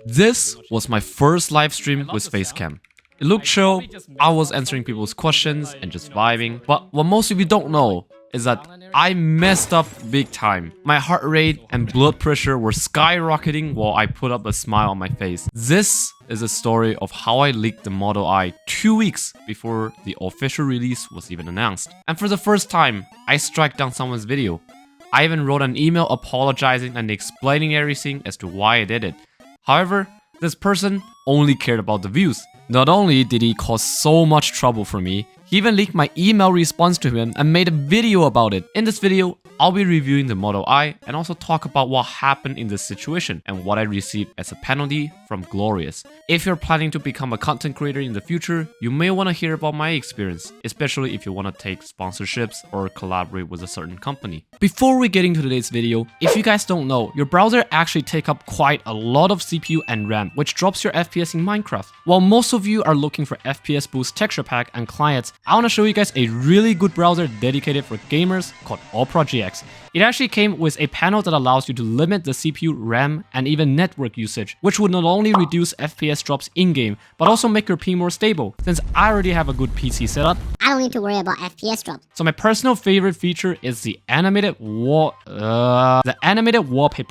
This was my first live stream with Facecam. It looked chill, I was answering people's questions and just vibing, but what most of you don't know is that I messed up big time. My heart rate and blood pressure were skyrocketing while I put up a smile on my face. This is a story of how I leaked the Model I 2 weeks before the official release was even announced. And for the first time, I struck down someone's video. I even wrote an email apologizing and explaining everything as to why I did it. However, this person only cared about the views. Not only did he cause so much trouble for me, he even leaked my email response to him and made a video about it. In this video, I'll be reviewing the Model I and also talk about what happened in this situation and what I received as a penalty from Glorious. If you're planning to become a content creator in the future, you may want to hear about my experience, especially if you want to take sponsorships or collaborate with a certain company. Before we get into today's video, if you guys don't know, your browser actually takes up quite a lot of CPU and RAM, which drops your FPS in Minecraft. While most of you are looking for FPS boost texture pack and clients, I want to show you guys a really good browser dedicated for gamers called Opera GX. It actually came with a panel that allows you to limit the CPU, RAM, and even network usage, which would not only reduce FPS drops in-game, but also make your P more stable. Since I already have a good PC setup, I don't need to worry about FPS drops. So my personal favorite feature is the animated wallpaper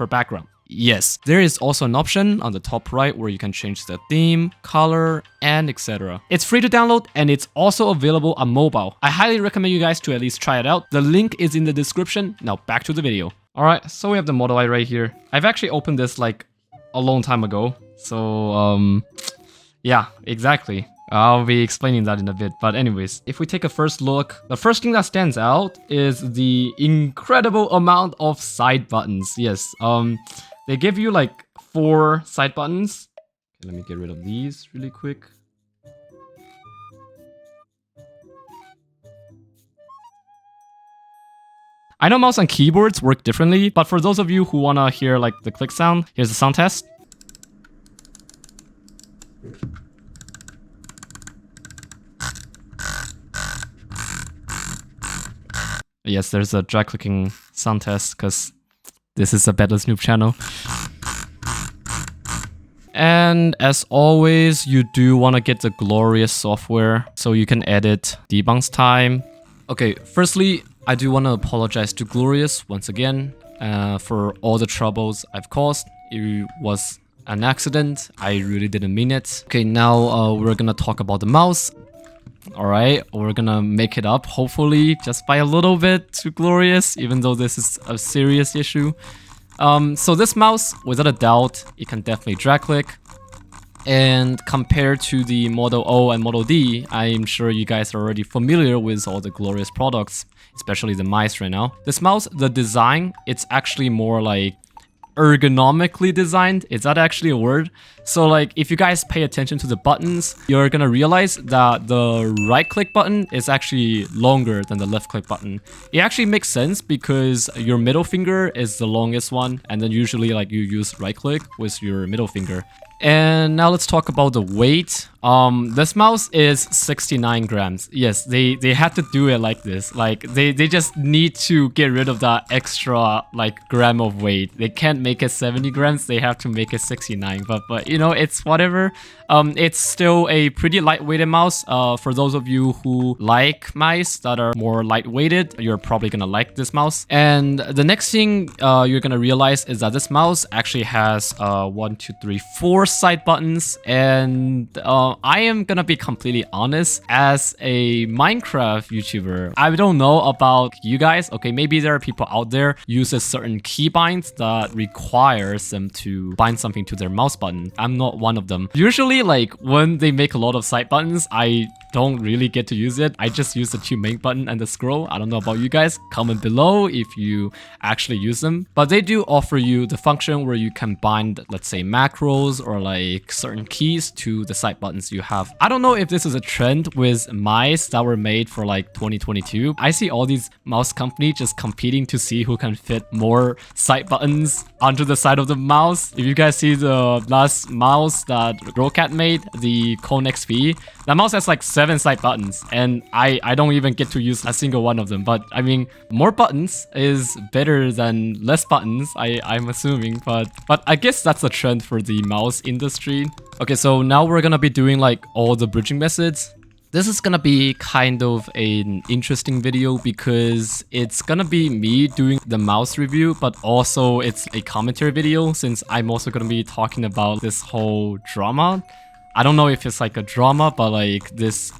background. Yes, there is also an option on the top right where you can change the theme, color, and etc. It's free to download and it's also available on mobile. I highly recommend you guys to at least try it out. The link is in the description. Now back to the video. Alright, so we have the Model I right here. I've actually opened this like a long time ago. So, yeah, exactly. I'll be explaining that in a bit, but anyways, if we take a first look, the first thing that stands out is the incredible amount of side buttons. Yes, they give you like 4 side buttons. Okay, let me get rid of these really quick. I know mouse and keyboards work differently, but for those of you who wanna hear like the click sound, here's the sound test. Yes, there's a drag clicking sound test because this is a Better Snoop channel. And as always, you do want to get the Glorious software so you can edit debounce time. Okay, firstly, I do want to apologize to Glorious once again for all the troubles I've caused. It was an accident. I really didn't mean it. Okay, now we're gonna talk about the mouse. Alright, we're gonna make it up, hopefully, just by a little bit to Glorious, even though this is a serious issue. So this mouse, without a doubt, it can definitely drag click. And compared to the Model O and Model D, I'm sure you guys are already familiar with all the Glorious products, especially the mice right now. This mouse, the design, it's actually more like ergonomically designed. Is that actually a word? So like if you guys pay attention to the buttons, you're gonna realize that the right click button is actually longer than the left click button. It actually makes sense because your middle finger is the longest one, and then usually like you use right click with your middle finger. And now let's talk about the weight. This mouse is 69 grams. Yes, they had to do it like this. Like they just need to get rid of that extra like gram of weight. They can't make it 70 grams. They have to make it 69. But you know, it's whatever. It's still a pretty lightweighted mouse. For those of you who like mice that are more lightweighted, you're probably gonna like this mouse. And the next thing you're gonna realize is that this mouse actually has 1, 2, 3, 4 side buttons. And I am gonna be completely honest, as a Minecraft YouTuber, I don't know about you guys. Okay, maybe there are people out there uses certain keybinds that requires them to bind something to their mouse button. I'm not one of them. Usually, like when they make a lot of side buttons, I don't really get to use it. I just use the 2 main button and the scroll. I don't know about you guys. Comment below if you actually use them. But they do offer you the function where you can bind, let's say, macros or like certain keys to the side buttons you have. I don't know if this is a trend with mice that were made for like 2022. I see all these mouse companies just competing to see who can fit more side buttons onto the side of the mouse. If you guys see the last mouse that Rocat made, the Cone XP, that mouse has like 7 side buttons, and I don't even get to use a single one of them. But I mean, more buttons is better than less buttons, I'm assuming, but I guess that's a trend for the mouse industry. Okay, so now we're gonna be doing like all the bridging methods. This is gonna be kind of an interesting video because it's gonna be me doing the mouse review, but also it's a commentary video since I'm also gonna be talking about this whole drama. I don't know if it's like a drama, but like this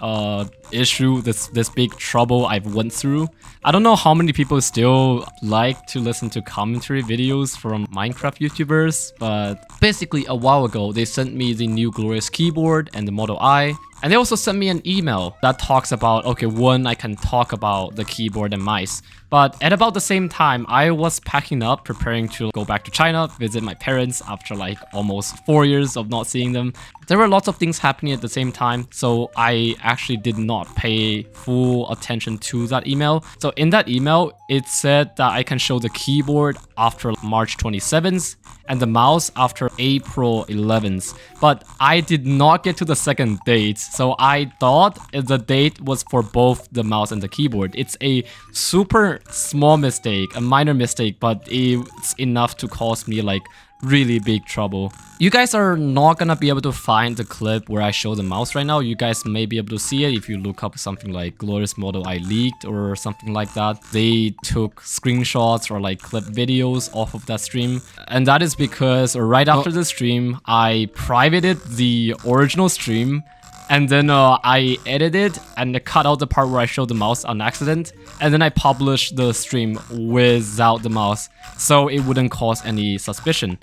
issue, this big trouble I've went through. I don't know how many people still like to listen to commentary videos from Minecraft YouTubers, but basically a while ago they sent me the new Glorious keyboard and the Model I. And they also sent me an email that talks about, okay, when I can talk about the keyboard and mice. But at about the same time, I was packing up, preparing to go back to China, visit my parents after like almost 4 years of not seeing them. There were lots of things happening at the same time, so I actually did not pay full attention to that email. So in that email, it said that I can show the keyboard after March 27th and the mouse after April 11th. But I did not get to the second date, so I thought the date was for both the mouse and the keyboard. It's a super small mistake, a minor mistake, but it's enough to cause me like really big trouble. You guys are not gonna be able to find the clip where I show the mouse right now. You guys may be able to see it if you look up something like Glorious Model I leaked or something like that. They took screenshots or like clip videos off of that stream. And that is because right after the stream, I privated the original stream. And then I edited and cut out the part where I showed the mouse on accident. And then I published the stream without the mouse, so it wouldn't cause any suspicion.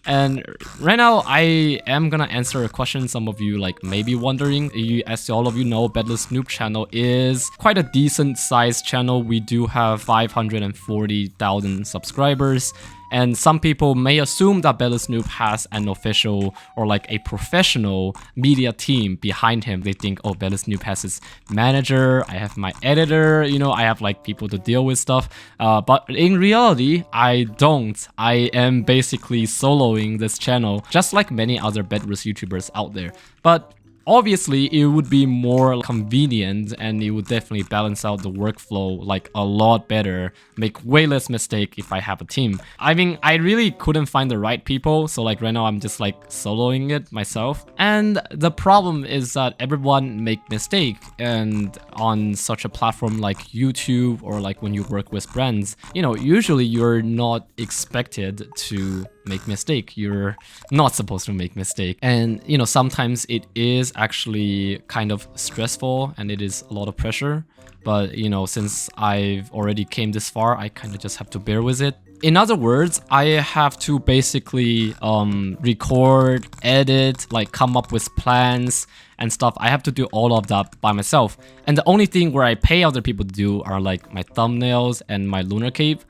And right now, I am gonna answer a question some of you like may be wondering. As all of you know, Bedless Noob channel is quite a decent sized channel. We do have 540,000 subscribers. And some people may assume that Bedless Noob has an official or like a professional media team behind him. They think, oh, Bedless Noob has his manager, I have my editor, you know, I have like people to deal with stuff. But in reality, I don't. I am basically soloing this channel, just like many other Bedwars YouTubers out there. But obviously, it would be more convenient and it would definitely balance out the workflow like a lot better, make way less mistake if I have a team. I mean, I really couldn't find the right people, so like right now I'm just like soloing it myself. And the problem is that everyone make mistake, and on such a platform like YouTube or like when you work with brands, you know, usually you're not expected to make mistake. You're not supposed to make mistake. And you know, sometimes it is actually kind of stressful and it is a lot of pressure. But you know, since I've already came this far, I kind of just have to bear with it. In other words, I have to basically record, edit, like come up with plans and stuff. I have to do all of that by myself. And the only thing where I pay other people to do are like my thumbnails and my Lunar Cape.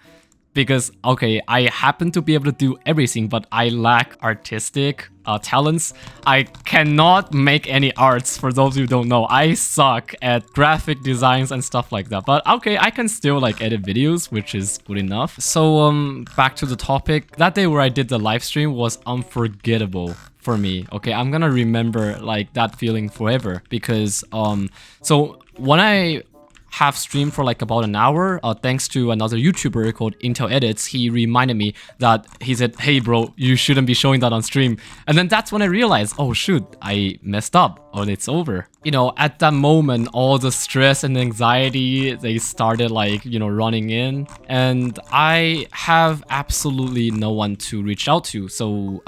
Because, okay, I happen to be able to do everything, but I lack artistic talents. I cannot make any arts, for those who don't know. I suck at graphic designs and stuff like that. But okay, I can still like edit videos, which is good enough. So back to the topic. That day where I did the live stream was unforgettable for me. Okay, I'm gonna remember like that feeling forever because so when I have streamed for like about an hour, thanks to another YouTuber called Intel Edits. He reminded me that he said, hey bro, you shouldn't be showing that on stream. And then that's when I realized, oh shoot, I messed up, or it's over. You know, at that moment, all the stress and anxiety, they started like, you know, running in, and I have absolutely no one to reach out to. So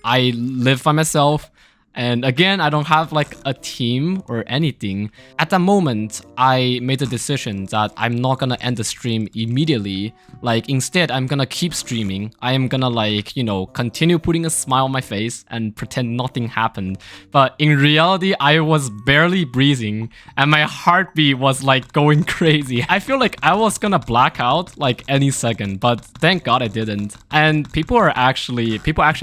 I live by myself. And again, I don't have like a team or anything. At that moment, I made the decision that I'm not gonna end the stream immediately. Like instead, I'm gonna keep streaming. I am gonna like, you know, continue putting a smile on my face and pretend nothing happened. But in reality, I was barely breathing and my heartbeat was like going crazy. I feel like I was gonna black out like any second, but thank God I didn't. And people actually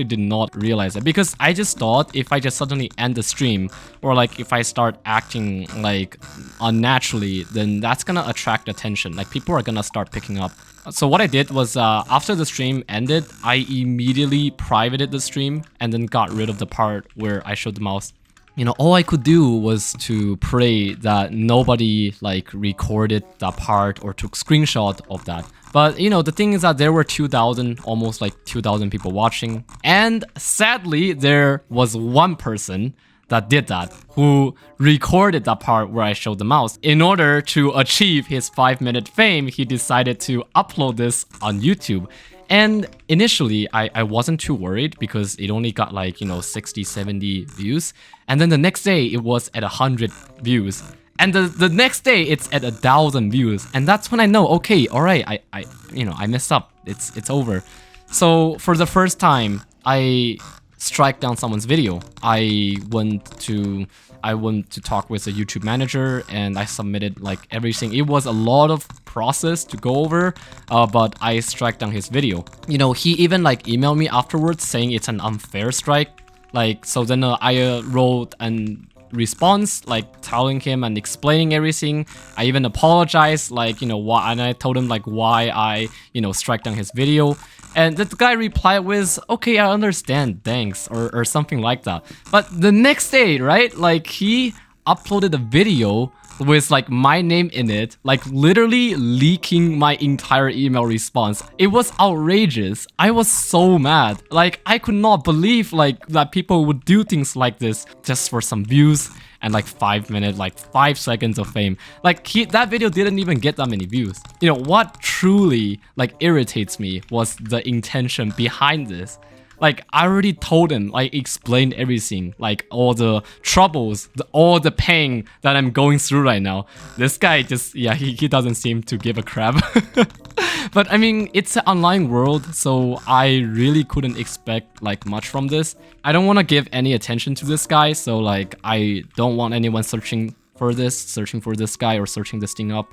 did not realize it, because I just thought if I just suddenly end the stream, or like if I start acting like unnaturally, then that's gonna attract attention. Like people are gonna start picking up. So what I did was after the stream ended, I immediately privated the stream and then got rid of the part where I showed the mouse. You know, all I could do was to pray that nobody like recorded that part or took screenshot of that. But you know, the thing is that there were 2,000, almost like 2,000 people watching. And sadly, there was one person that did that, who recorded that part where I showed the mouse. In order to achieve his 5-minute fame, he decided to upload this on YouTube. And initially, I wasn't too worried because it only got like, you know, 60, 70 views. And then the next day, it was at 100 views. And the next day, it's at 1,000 views. And that's when I know, okay, all right, I messed up. It's over. So for the first time, I strike down someone's video. I went to talk with the YouTube manager and I submitted like everything. It was a lot of process to go over, but I strike down his video. You know, he even like emailed me afterwards saying it's an unfair strike. Like, so then I wrote an response like telling him and explaining everything. I even apologized, like, you know, why, and I told him like why I, you know, strike down his video. And the guy replied with, okay, I understand, thanks, or something like that. But the next day, right, like he uploaded a video with like my name in it, like literally leaking my entire email response. It was outrageous. I was so mad. Like I could not believe like that people would do things like this just for some views and like 5 minutes, like 5 seconds of fame. Like that video didn't even get that many views. You know, what truly like irritates me was the intention behind this. Like I already told him, like explained everything, like all the troubles, all the pain that I'm going through right now. This guy just, yeah, he doesn't seem to give a crap. But I mean, it's an online world, so I really couldn't expect like much from this. I don't want to give any attention to this guy, so like I don't want anyone searching for this guy or searching this thing up.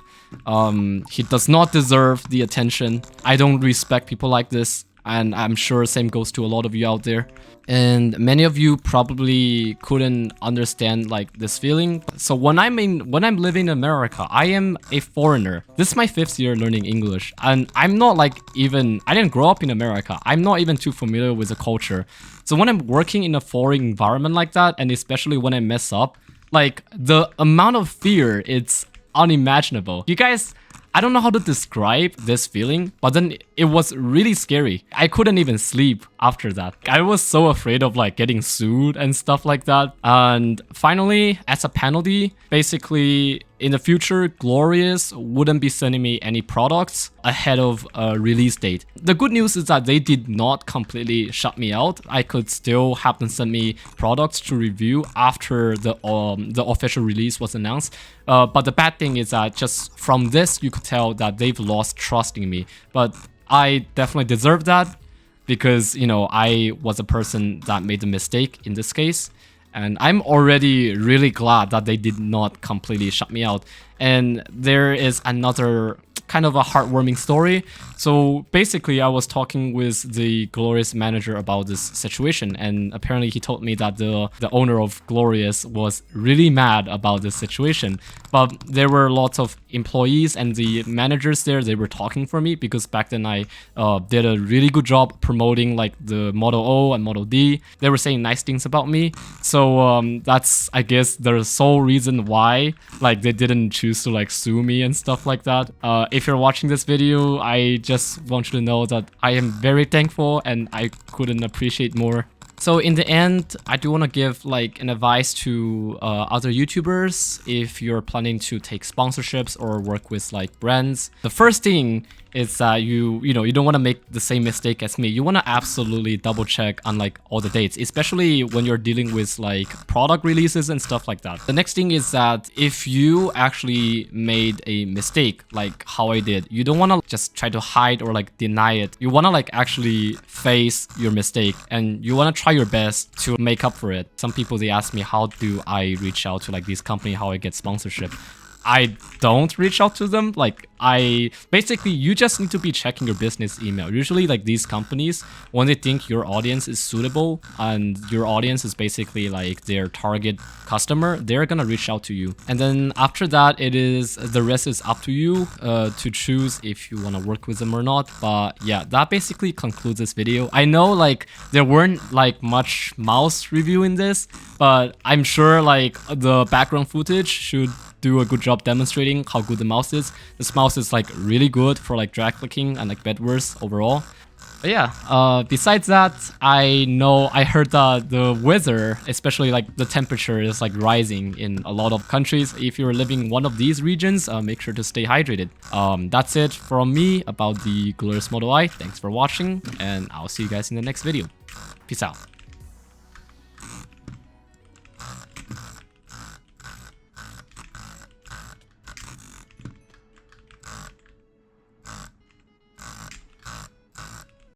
He does not deserve the attention. I don't respect people like this. And I'm sure same goes to a lot of you out there. And many of you probably couldn't understand like this feeling. So when I'm living in America, I am a foreigner. This is my 5th year learning English. And I'm not like I didn't grow up in America. I'm not even too familiar with the culture. So when I'm working in a foreign environment like that, and especially when I mess up, like the amount of fear, it's unimaginable. You guys, I don't know how to describe this feeling, but then it was really scary. I couldn't even sleep after that. I was so afraid of like getting sued and stuff like that. And finally, as a penalty, basically in the future, Glorious wouldn't be sending me any products ahead of a release date. The good news is that they did not completely shut me out. I could still have them send me products to review after the official release was announced. But the bad thing is that just from this, you could tell that they've lost trust in me. But I definitely deserve that because, you know, I was a person that made the mistake in this case. And I'm already really glad that they did not completely shut me out. And there is another kind of a heartwarming story. So basically, I was talking with the Glorious manager about this situation, and apparently he told me that the owner of Glorious was really mad about this situation. But there were lots of employees and the managers there, they were talking for me because back then I did a really good job promoting like the Model O and Model D. They were saying nice things about me. So that's, I guess, the sole reason why like they didn't choose to like sue me and stuff like that. If you're watching this video, I just want you to know that I am very thankful and I couldn't appreciate more. So in the end, I do want to give like an advice to other YouTubers if you're planning to take sponsorships or work with like brands. The first thing is that you don't want to make the same mistake as me. You want to absolutely double check on like all the dates, especially when you're dealing with like product releases and stuff like that. The next thing is that if you actually made a mistake, like how I did, you don't want to just try to hide or like deny it. You want to like actually face your mistake and you want to try your best to make up for it. Some people, they ask me, how do I reach out to like these companies, how I get sponsorship? I don't reach out to them. Like you just need to be checking your business email. Usually like these companies, when they think your audience is suitable and your audience is basically like their target customer, they're gonna reach out to you. And then after that, the rest is up to you to choose if you want to work with them or not. But yeah, that basically concludes this video. I know like there weren't like much mouse review in this, but I'm sure like the background footage should do a good job demonstrating how good the mouse is. This mouse is like really good for like drag clicking and like bedwars overall. But yeah, besides that, I heard that the weather, especially like the temperature, is like rising in a lot of countries. If you're living in one of these regions, make sure to stay hydrated. That's it from me about the Glorious Model Y. Thanks for watching, and I'll see you guys in the next video. Peace out.